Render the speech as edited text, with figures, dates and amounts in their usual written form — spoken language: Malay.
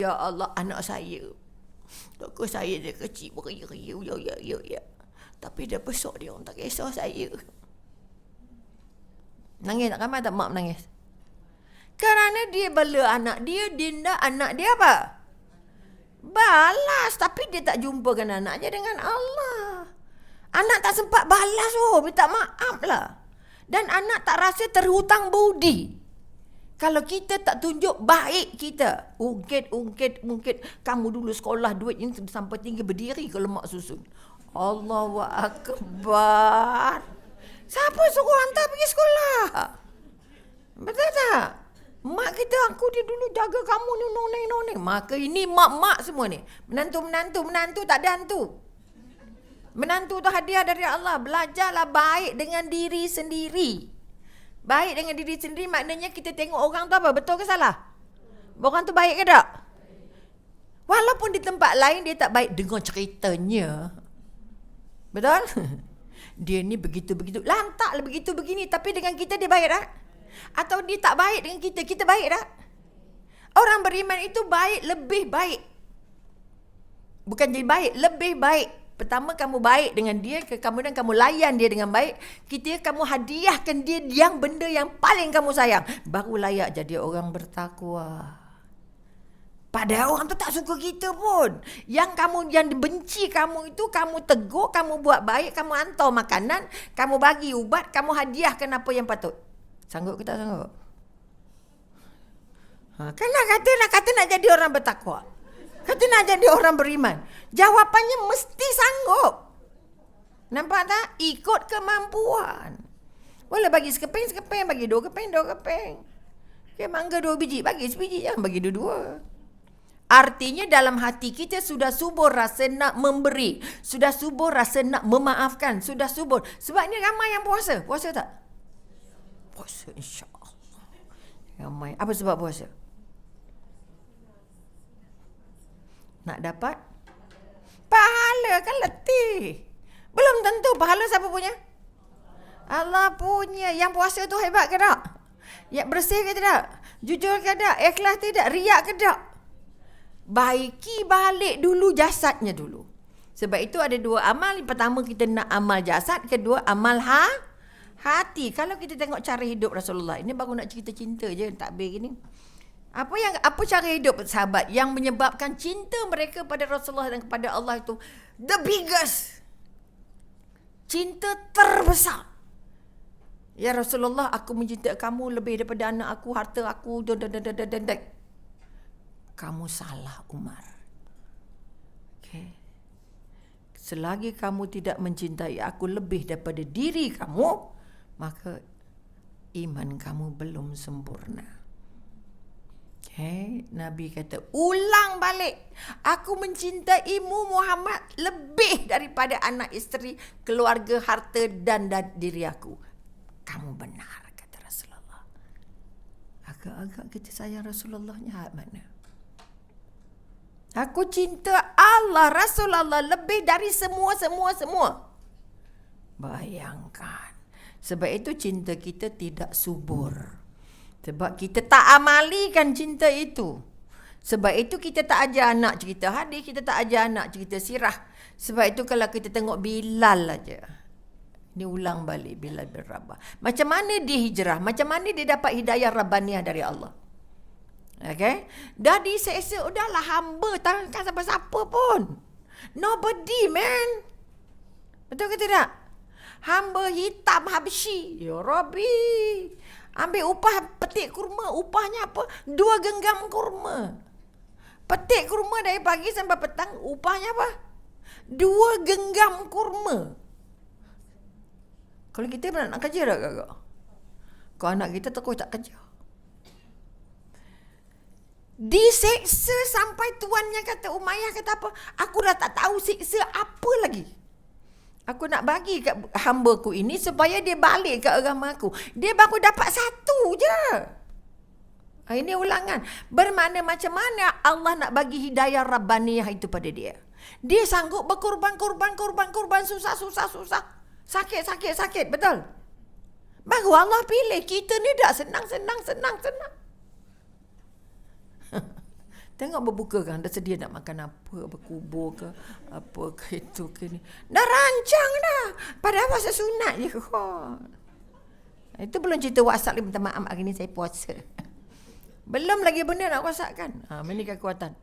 Ya Allah, anak saya. Toko saya dia kecil beria-ria. Ya. Tapi dia besar dia orang tak kisah saya. Nangis tak ramai tak mak menangis. Kerana dia bela anak dia nak anak dia apa? Balas. Tapi dia tak jumpakan anaknya dengan Allah. Anak tak sempat balas minta maaf lah. Dan anak tak rasa terhutang budi. Kalau kita tak tunjuk baik kita. Ungkit. Kamu dulu sekolah duit yang sampai tinggi berdiri kalau mak susun. Allahu Akbar. Siapa suruh hantar pergi sekolah? Betul tak? Mak kita, aku dia dulu jaga kamu ni noneng. Maka ini mak-mak semua ni. Menantu tak ada hantu. Menantu tu hadiah dari Allah. Belajarlah baik dengan diri sendiri. Baik dengan diri sendiri maknanya kita tengok orang tu apa? Betul ke salah? Orang tu baik ke tak? Walaupun di tempat lain dia tak baik, dengar ceritanya. Betul? Dia ni begitu-begitu. Lantaklah begitu begini. Tapi dengan kita dia baik tak? Atau dia tak baik dengan kita, kita baik tak? Orang beriman itu baik, lebih baik. Bukan jadi baik, lebih baik. Pertama kamu baik dengan dia, kemudian kamu layan dia dengan baik. Kamu hadiahkan dia yang benda yang paling kamu sayang. Baru layak jadi orang bertakwa. Padahal orang tu tak suka kita pun. Yang benci kamu itu, kamu tegur, kamu buat baik, kamu hantar makanan, kamu bagi ubat, kamu hadiahkan apa yang patut. Sanggup ke tak sanggup? Kan nak kata nak jadi orang bertakwa. Kata nak jadi orang beriman. Jawapannya mesti sanggup. Nampak tak? Ikut kemampuan. Boleh bagi sekeping, bagi dua keping. Okay, mangga 2 biji, bagi sebiji, jangan bagi 2. Artinya dalam hati kita sudah subur rasa nak memberi. Sudah subur rasa nak memaafkan. Sudah subur. Sebab ni ramai yang puasa. Puasa tak? Puasa, insya-Allah. Ramai. Apa sebab puasa? Nak dapat pahala, kan letih. Belum tentu pahala siapa punya? Allah punya. Yang puasa tu hebat ke tak? Yang bersih ke tidak? Jujur ke tak? Ikhlas tidak? Riak ke tak? Baiki balik dulu jasadnya dulu. Sebab itu ada 2 amal. Pertama kita nak amal jasad, kedua amal hati. Kalau kita tengok cara hidup Rasulullah, ini baru nak cerita cinta je, takbir gini. Apa cara hidup sahabat yang menyebabkan cinta mereka pada Rasulullah dan kepada Allah itu the biggest, cinta terbesar. Ya Rasulullah, aku mencintai kamu lebih daripada anak aku, harta aku. Kamu salah, Umar. Okay. Selagi kamu tidak mencintai aku lebih daripada diri kamu, maka iman kamu belum sempurna. Okay. Nabi kata, ulang balik. Aku mencintaimu Muhammad lebih daripada anak isteri, keluarga, harta dan diri aku. Kamu benar, kata Rasulullah. Agak-agak kita sayang Rasulullahnya mana? Aku cinta Allah, Rasulullah lebih dari semua. Bayangkan. Sebab itu cinta kita tidak subur. Sebab kita tak amalikan cinta itu. Sebab itu kita tak ajar anak cerita hadis, kita tak ajar anak cerita sirah. Sebab itu kalau kita tengok Bilal aja. Ni ulang balik Bilal bin Rabah. Macam mana dia hijrah? Macam mana dia dapat hidayah Rabbaniyah dari Allah? Okay? Dah diseksa, udahlah hamba, takkan siapa-siapa pun. Nobody, man. Betul ke tidak? Hamba hitam Habsyi. Ya Rabbi. Ambil upah petik kurma. Upahnya apa? 2 genggam kurma. Petik kurma dari pagi sampai petang. Upahnya apa? 2 genggam kurma. Kalau kita nak kerja tak kakak? Kalau anak kita takut tak kerja. Diseksa sampai tuannya kata, Umayyah kata apa? Aku dah tak tahu siksa apa lagi. Aku nak bagi kat hamba ku ini supaya dia balik ke agama aku. Dia baru dapat 1 je. Ini ulangan. Bermakna macam mana Allah nak bagi hidayah Rabbaniyah itu pada dia. Dia sanggup berkorban, susah. Sakit, betul? Baru Allah pilih. Kita ni dah senang. Tengok berbuka kan, dah sedia nak makan apa, berkubur ke, apa ke itu ke ni. Dah rancang dah. Padahal masa sunat je kot. Itu belum cerita WhatsApp lagi, minta maaf hari ni saya puasa. Belum lagi benda nak WhatsApp kan. Ini kekuatan.